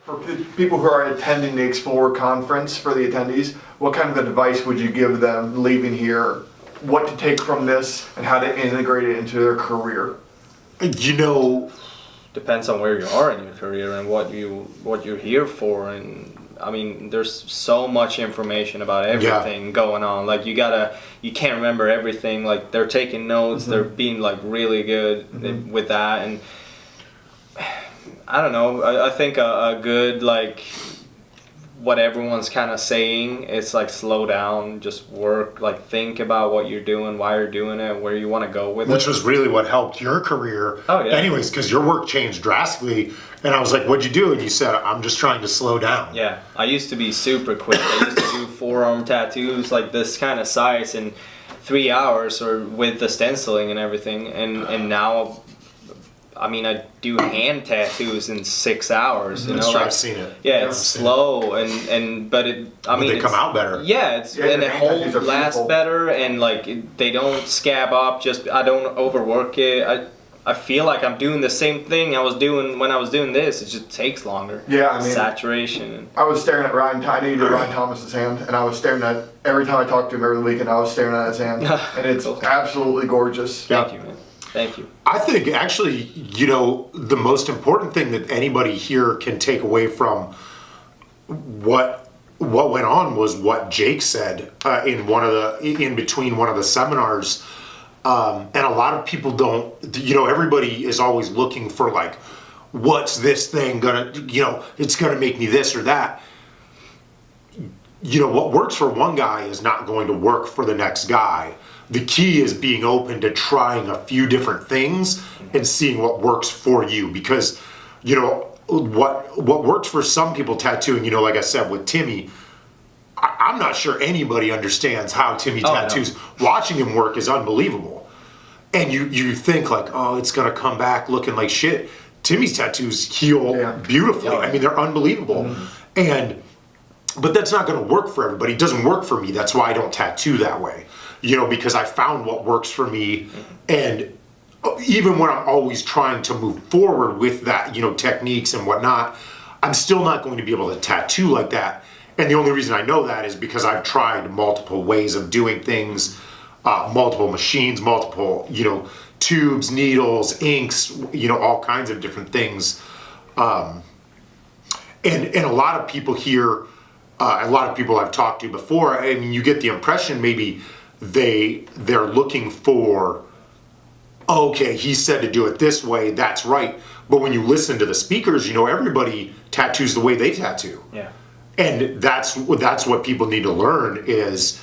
For people who are attending the Explorer conference, for the attendees, what kind of advice would you give them leaving here? What to take from this and how to integrate it into their career? You know, depends on where you are in your career and what you're here for. And I mean, there's so much information about everything going on. Like you can't remember everything. Like they're taking notes, they're being like really good with that. And I don't know, I think a good, like, what everyone's kind of saying, it's like slow down, just work, like think about what you're doing, why you're doing it, where you want to go with it. Which was really what helped your career. Oh, yeah. Anyways, because your work changed drastically. And I was like, what'd you do? And you said, I'm just trying to slow down. Yeah, I used to be super quick. I used to do forearm tattoos like this kind of size in 3 hours, or with the stenciling and everything. And now, I mean, I do hand tattoos in 6 hours. You know, I've like, seen it. yeah, it's slow but they come out better. Yeah, and it holds, lasts beautiful. better, and like they don't scab up. I don't overwork it. I feel like I'm doing the same thing I was doing when I was doing this. It just takes longer. Yeah, I mean, saturation. I was staring at Ryan. I knew you did Ryan Thomas's hand, and I was staring at every time I talked to him every weekend. I was staring at his hand, and it's absolutely gorgeous. Thank you, man. Thank you. I think actually, you know, the most important thing that anybody here can take away from what went on was what Jake said in between one of the seminars. And a lot of people don't, you know, everybody is always looking for like, what's this thing gonna, you know, it's gonna make me this or that. You know, what works for one guy is not going to work for the next guy. The key is being open to trying a few different things and seeing what works for you. Because, you know, what works for some people tattooing, you know, like I said with Timmy, I'm not sure anybody understands how Timmy tattoos. No. Watching him work is unbelievable. And you think like, oh, it's gonna come back looking like shit. Timmy's tattoos heal beautifully. I mean, they're unbelievable. But that's not gonna work for everybody. It doesn't work for me. That's why I don't tattoo that way. You know, because I found what works for me. And even when I'm always trying to move forward with that, you know, techniques and whatnot, I'm still not going to be able to tattoo like that. And the only reason I know that is because I've tried multiple ways of doing things, multiple machines, multiple, you know, tubes, needles, inks, you know, all kinds of different things. And a lot of people here, a lot of people I've talked to before, I mean, you get the impression maybe they're looking for, okay, he said to do it this way, that's right. But when you listen to the speakers, you know, everybody tattoos the way they tattoo. Yeah. And that's what people need to learn, is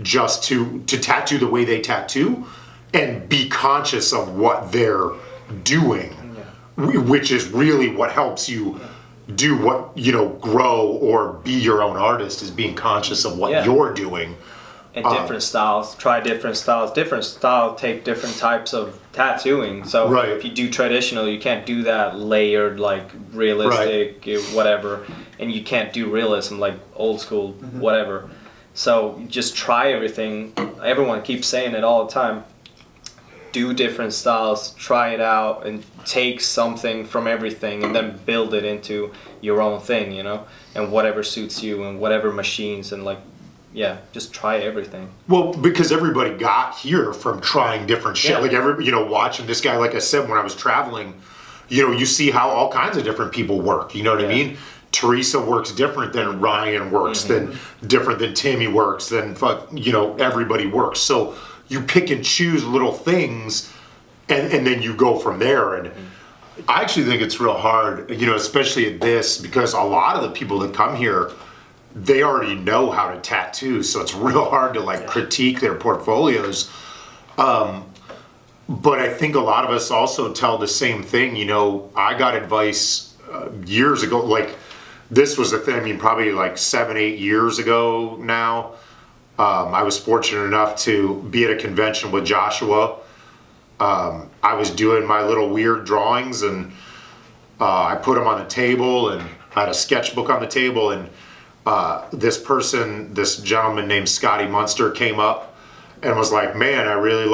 just to tattoo the way they tattoo and be conscious of what they're doing, which is really what helps you do what, you know, grow or be your own artist, is being conscious of what you're doing. And different styles, try different styles. Different style take different types of tattooing. So if you do traditional, you can't do that layered, like realistic, whatever. And you can't do realism, like old school, whatever. So just try everything. Everyone keeps saying it all the time. Do different styles, try it out, and take something from everything, and then build it into your own thing, you know? And whatever suits you, and whatever machines, and like, yeah, just try everything. Well, because everybody got here from trying different shit. Like you know, watching this guy, like I said, when I was traveling, you know, you see how all kinds of different people work. You know what I mean? Teresa works different than Ryan works, than different than Timmy works, than you know, everybody works. So you pick and choose little things, and then you go from there. And I actually think it's real hard, you know, especially at this, because a lot of the people that come here, they already know how to tattoo, so it's real hard to like critique their portfolios. But I think a lot of us also tell the same thing. You know, I got advice years ago, like this was the thing, I mean, probably like 7-8 years ago now. I was fortunate enough to be at a convention with Joshua. I was doing my little weird drawings, and I put them on the table, and I had a sketchbook on the table, and this gentleman named Scotty Munster came up and was like, man, I really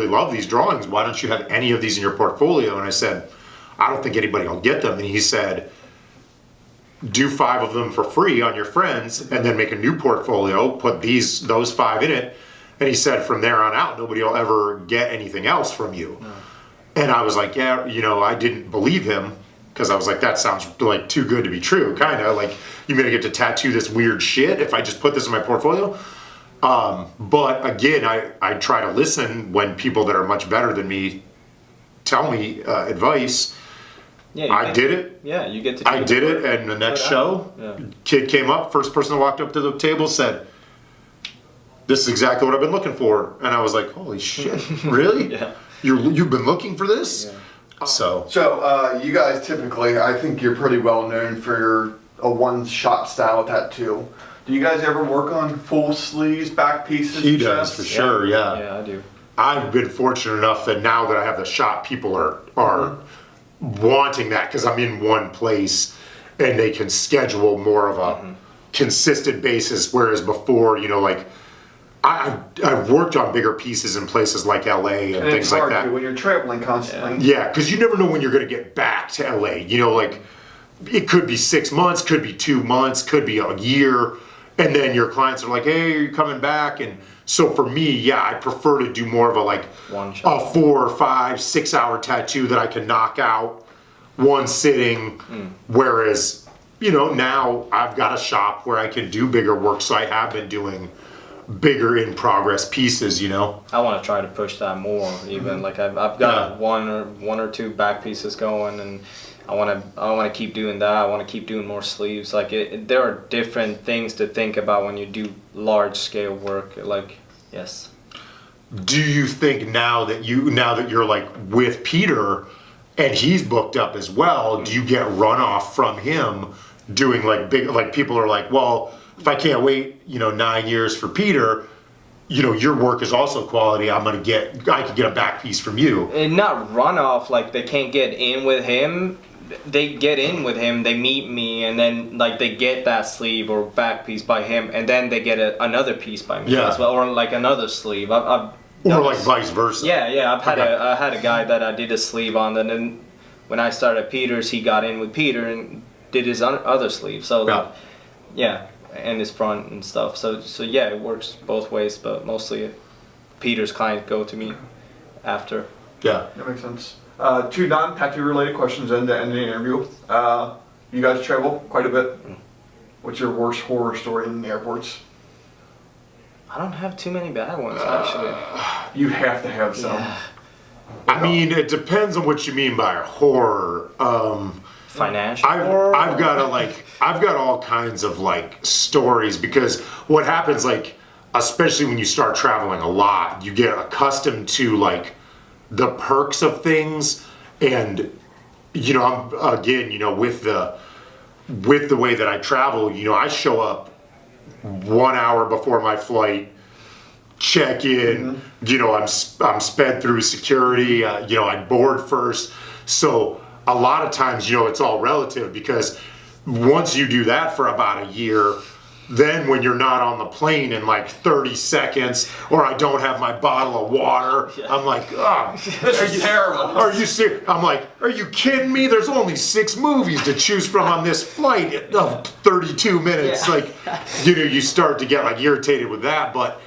love these drawings. Why don't you have any of these in your portfolio? And I said, I don't think anybody will get them. And he said, do 5 of them for free on your friends, and then make a new portfolio, put those 5 in it. And he said, from there on out, nobody will ever get anything else from you. No. And I was like, yeah, I didn't believe him, because I was like, that sounds like too good to be true, kind of like, you're gonna get to tattoo this weird shit if I just put this in my portfolio. But again, I try to listen when people that are much better than me tell me advice. Yeah, I did it. Yeah, you get to. I did it, and the next show, kid came up, first person that walked up to the table said, "This is exactly what I've been looking for," and I was like, "Holy shit, really? Yeah. You've been looking for this?" Yeah. So you guys typically, I think you're pretty well known for a one-shot style tattoo. Do you guys ever work on full sleeves, back pieces? He does, for sure, yeah. Yeah, I do. I've been fortunate enough that now that I have the shop, people are wanting that, because I'm in one place and they can schedule more of a consistent basis, whereas before, like, I've worked on bigger pieces in places like LA and things like that. When you're traveling constantly. Yeah, because you never know when you're going to get back to LA. Like, it could be 6 months, could be 2 months, could be a year, and then your clients are like, "Hey, are you coming back?" And so for me, I prefer to do more of a 4 or 5, 6 hour tattoo that I can knock out one sitting. Whereas, now I've got a shop where I can do bigger work, so I have been doing bigger in progress pieces. I want to try to push that more. Even like I've got one or two back pieces going, and I want to keep doing that. I want to keep doing more sleeves. Like there are different things to think about when you do large scale work. Like, yes. Do you think now that you're like with Peter and he's booked up as well, do you get runoff from him doing like big, like people are like, well, if I can't wait, 9 years for Peter, your work is also quality. I could get a back piece from you. And not runoff, like they can't get in with him. They get in with him, they meet me, and then like they get that sleeve or back piece by him, and then they get another piece by me as well, or like another sleeve. Or like vice versa. Yeah. I had a guy that I did a sleeve on, and then when I started at Peter's, he got in with Peter and did his other sleeve. So and his front and stuff. So it works both ways, but mostly Peter's clients go to me after. Yeah, that makes sense. 2 non-tattoo related questions to end the interview. You guys travel quite a bit. What's your worst horror story in the airports? I don't have too many bad ones, actually. You have to have some. Yeah. I mean, it depends on what you mean by horror. Financial. I've got all kinds of like stories, because what happens, like, especially when you start traveling a lot, you get accustomed to like the perks of things, and I'm again, with the way that I travel, I show up 1 hour before my flight, check in, I'm sped through security, I board first. So a lot of times, it's all relative, because once you do that for about a year, then when you're not on the plane in like 30 seconds, or I don't have my bottle of water, I'm like, oh, this is terrible. Are you serious? I'm like, are you kidding me? There's only 6 movies to choose from on this flight of 32 minutes. Yeah. Like, you start to get like irritated with that. But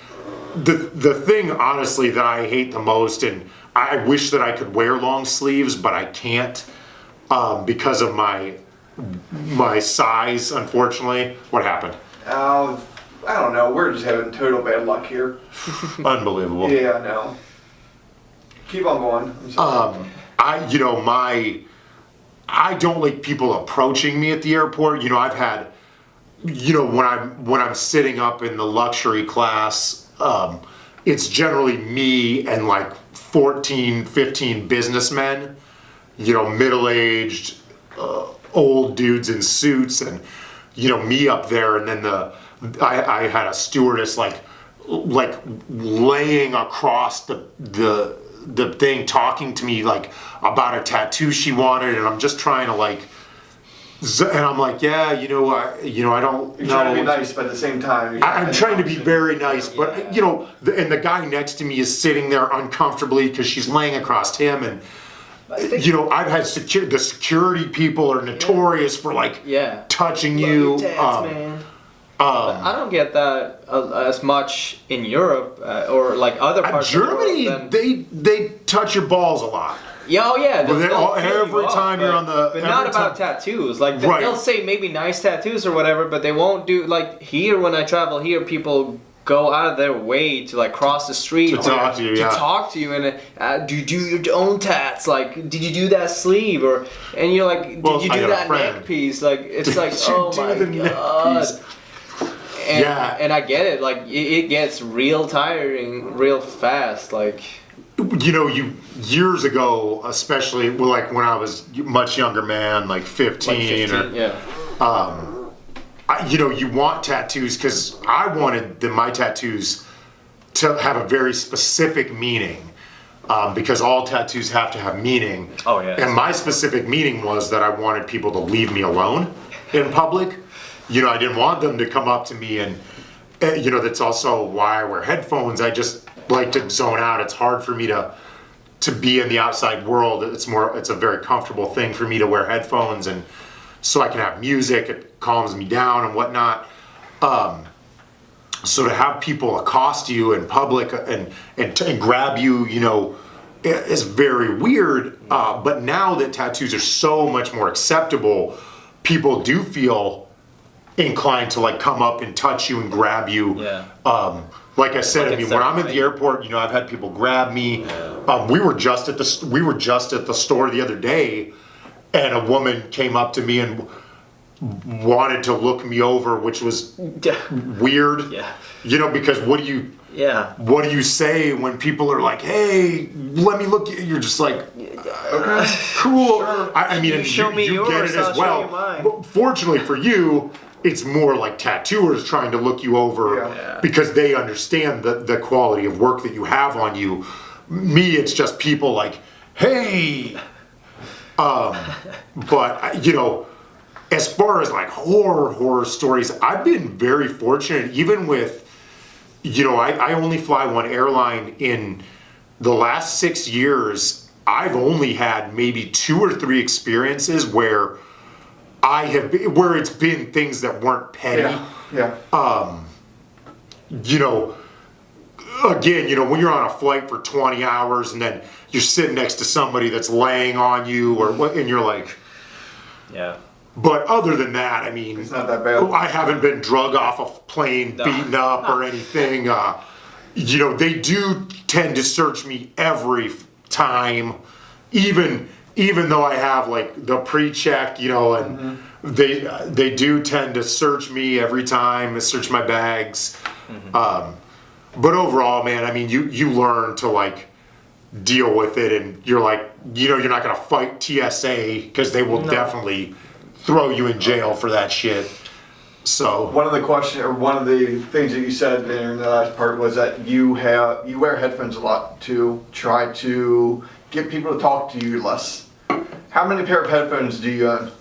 the thing, honestly, that I hate the most, and I wish that I could wear long sleeves, but I can't, because of my size, unfortunately. What happened? I don't know. We're just having total bad luck here. Unbelievable. Yeah, I know. Keep on going. I'm sorry. I don't like people approaching me at the airport. I've had, when I'm sitting up in the luxury class, it's generally me and like 14, 15 businessmen, middle-aged, old dudes in suits, and me up there, and then I had a stewardess like laying across the thing, talking to me like about a tattoo she wanted, and I'm just trying to like, and I'm like, yeah, I don't. You're trying to be nice, but at the same time, I'm trying to be very nice, but and the guy next to me is sitting there uncomfortably because she's laying across him, and I've had the security people are notorious for like touching you. Tats, man. I don't get that as much in Europe or like other parts Germany, of the world. they touch your balls a lot. Yeah, oh yeah. Every time you're on the... But not about tattoos. Like, they'll say maybe nice tattoos or whatever, but they won't do... Like, here, when I travel here, people go out of their way to, like, cross the street... To talk to you, To talk to you, and do you do your own tats? Like, did you do that sleeve? And you're like, did you do that neck piece? Like, it's like, oh my God. And I get it. Like, it gets real tiring real fast. Like... years ago, especially like when I was much younger man, like 15 you want tattoos because I wanted my tattoos to have a very specific meaning because all tattoos have to have meaning. Oh yeah. And my specific meaning was that I wanted people to leave me alone in public. I didn't want them to come up to me and that's also why I wear headphones. I just like to zone out. It's hard for me to be in the outside world. It's a very comfortable thing for me to wear headphones, and so I can have music. It calms me down and whatnot. So to have people accost you in public and grab you, is very weird. But now that tattoos are so much more acceptable, people do feel inclined to like come up and touch you and grab you. Yeah. Like I said, I mean, when I'm at the airport, I've had people grab me. We were just at the store the other day, and a woman came up to me and wanted to look me over, which was weird. Yeah. Because what do you say when people are like, "Hey, let me look"? You're just like, okay, cool. Sure. I mean, you get it as well. But fortunately for you, it's more like tattooers trying to look you over because they understand the quality of work that you have on you. Me, it's just people like, hey. But, as far as like horror stories, I've been very fortunate, even with, I only fly one airline. In the last 6 years, I've only had maybe 2 or 3 experiences where where it's been things that weren't petty. Again, when you're on a flight for 20 hours and then you're sitting next to somebody that's laying on you and you're like, yeah. But other than that, I mean, it's not that bad. I haven't been drug off a plane, beaten up or anything. They do tend to search me every time, even though I have like the pre-check, and they do tend to search me every time, search my bags. But overall, man, I mean, you learn to like deal with it, and you're like, you're not gonna fight TSA because they will definitely throw you in jail for that shit. So one of the things that you said in the last part was that you wear headphones a lot to try to get people to talk to you less. How many pair of headphones do you own?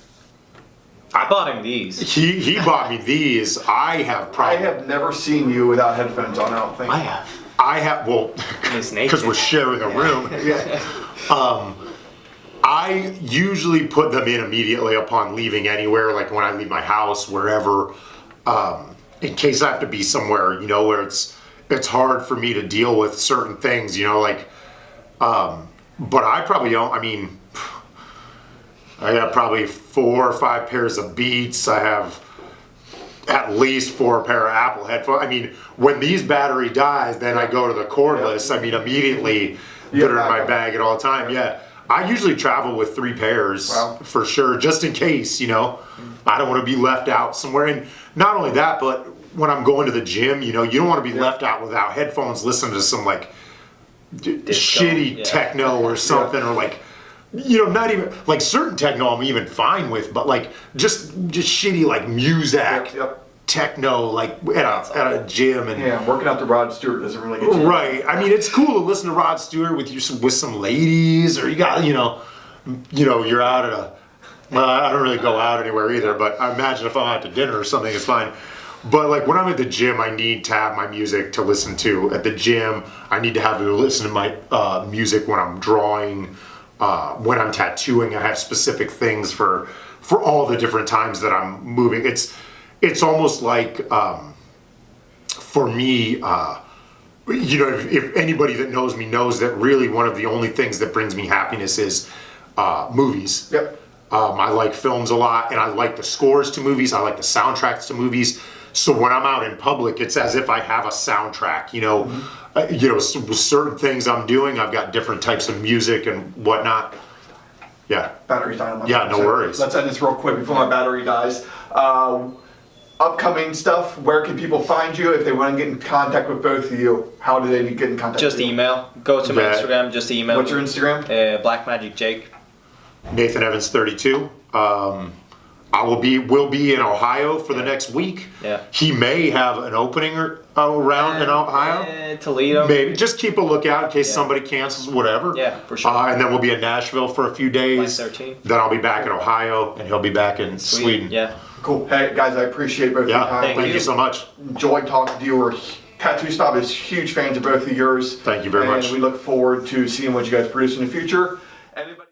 I bought him these. He bought me these. I have never seen you without headphones on. I don't think. I have. Well, because we're sharing a room. I usually put them in immediately upon leaving anywhere, like when I leave my house, wherever, in case I have to be somewhere, where it's hard for me to deal with certain things, but I probably don't. I mean, I got probably 4 or 5 pairs of Beats. I have at least 4 pair of Apple headphones. I mean, when these battery dies, then I go to the cordless. I mean, immediately they're in my bag at all time. Yeah. I usually travel with 3 pairs for sure, just in case, I don't want to be left out somewhere. And not only that, but when I'm going to the gym, you don't want to be left out without headphones listening to some like shitty techno or something, or like, not even like certain techno I'm even fine with, but like just shitty like music. Techno like at a gym, and working out to Rod Stewart doesn't really get you right. I mean, it's cool to listen to Rod Stewart with some ladies, or you got you're out at I don't really go out anywhere either, but I imagine if I'm out to dinner or something, it's fine. But like when I'm at the gym, I need to have my music to listen to. At the gym, I need to have to listen to my music when I'm drawing. when I'm tattooing, I have specific things for all the different times that I'm moving. It's almost like, for me, if anybody that knows me knows that really one of the only things that brings me happiness is movies. Yep. I like films a lot, and I like the scores to movies. I like the soundtracks to movies. So when I'm out in public, it's as if I have a soundtrack. Certain things I'm doing, I've got different types of music and whatnot. Yeah. Battery's dying on my Yeah, phone, no worries. Let's end this real quick before my battery dies. Upcoming stuff, where can people find you if they want to get in contact with both of you? How do they get in contact Just with you? email. Go to my Okay. Instagram. Just email. What's your Instagram? Black Magic Jake. Nathan Evans 32. Will be in Ohio for the next week. Yeah. He may have an opening around in Ohio. Toledo. Maybe just keep a lookout in case somebody cancels, whatever. Yeah, for sure. And then we'll be in Nashville for a few days. Like 13. Then I'll be back in Ohio, and he'll be back in Sweden. Yeah. Cool. Hey guys, I appreciate both of your Yeah. time. Thank you so much. Enjoyed talking to you. We're Tattoo Snob is huge fans of both of yours. Thank you very much. And we look forward to seeing what you guys produce in the future. Anybody